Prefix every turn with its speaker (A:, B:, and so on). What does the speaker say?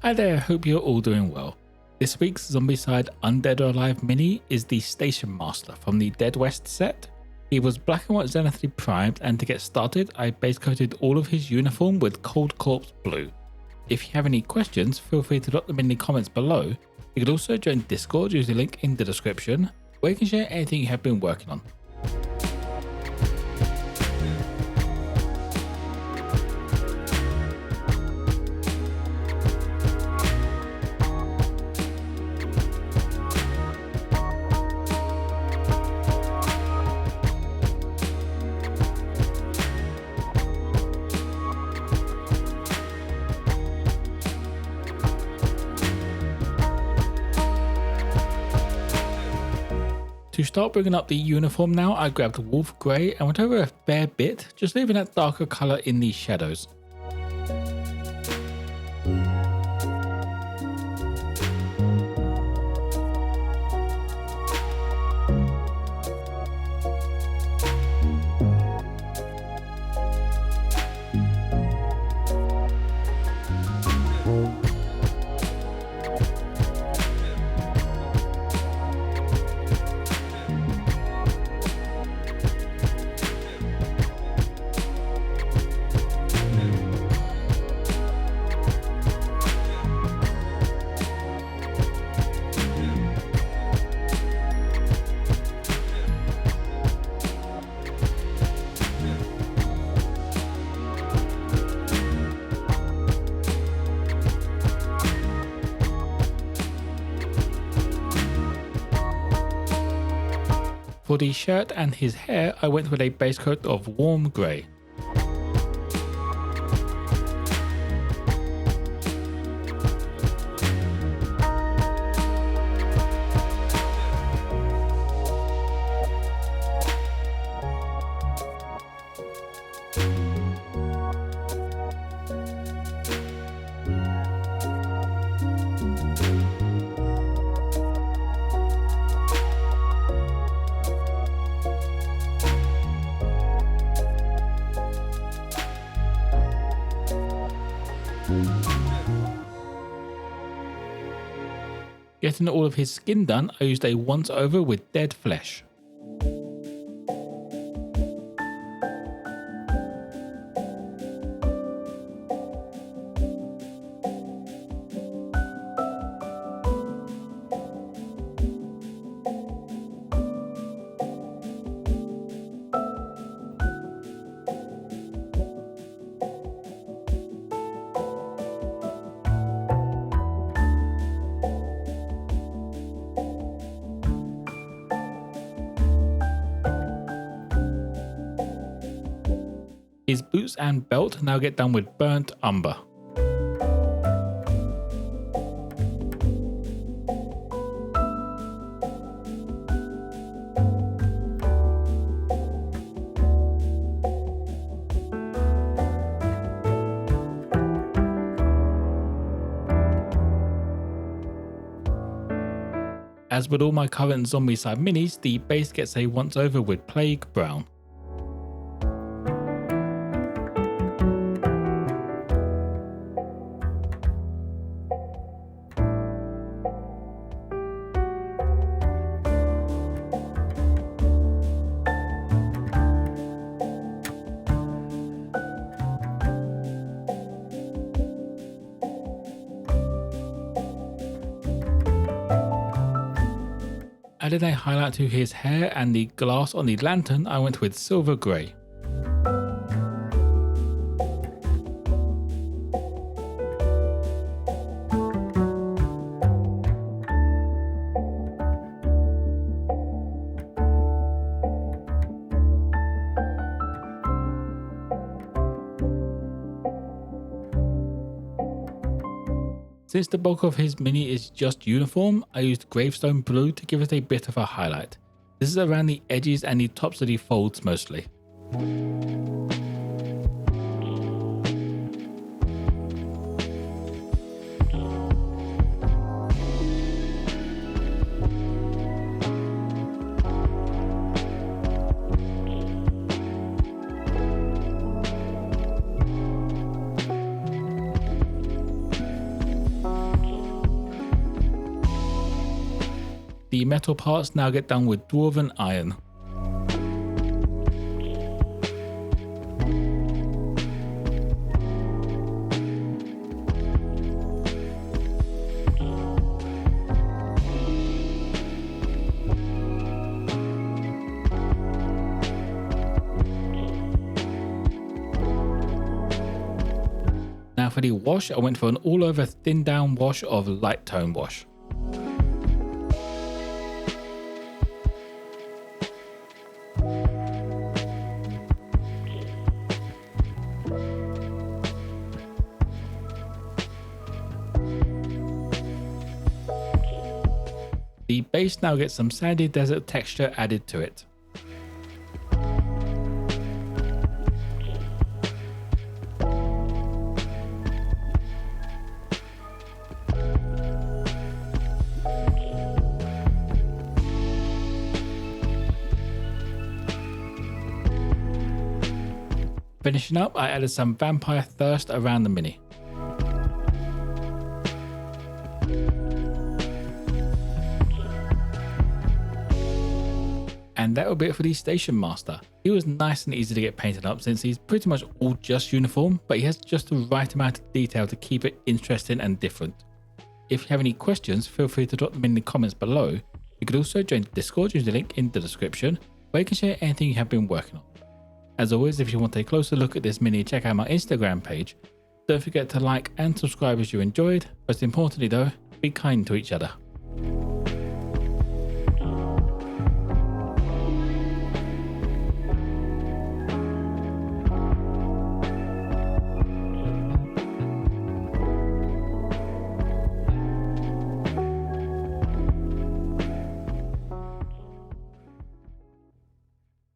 A: Hi there, hope you're all doing well. This week's Zombicide Undead or Alive mini is the Station Master from the Dead West set. He was black and white zenithally primed, and to get started I base coated all of his uniform with Cold Corpse Blue. If you have any questions, feel free to drop them in the comments below. You can also join Discord using the link in the description, where you can share anything you have been working on. To start bringing up the uniform now, I grabbed Wolf Grey and went over a fair bit, just leaving that darker colour in the shadows. For the shirt and his hair, I went with a base coat of warm grey. Getting all of his skin done, I used a once over with dead flesh. His boots and belt now get done with burnt umber. As with all my current Zombicide minis, the base gets a once over with Plague Brown. Adding a highlight to his hair and the glass on the lantern, I went with silver grey. Since the bulk of his mini is just uniform, I used Gravestone blue to give it a bit of a highlight. This is around the edges and the tops of the folds mostly. metal parts now get done with Dwarven Iron. Now for the wash, I went for an all over thin down wash of light tone wash. The base now gets some sandy desert texture added to it. Finishing up, I added some Vampire Thirst around the mini. And that will be it for the Station Master. He was nice and easy to get painted up since he's pretty much all just uniform, but he has just the right amount of detail to keep it interesting and different. If you have any questions, feel free to drop them in the comments below. You could also join the Discord using the link in the description, where you can share anything you have been working on. As always, if you want a closer look at this mini, check out my Instagram page. Don't forget to like and subscribe if you enjoyed. Most importantly though, be kind to each other.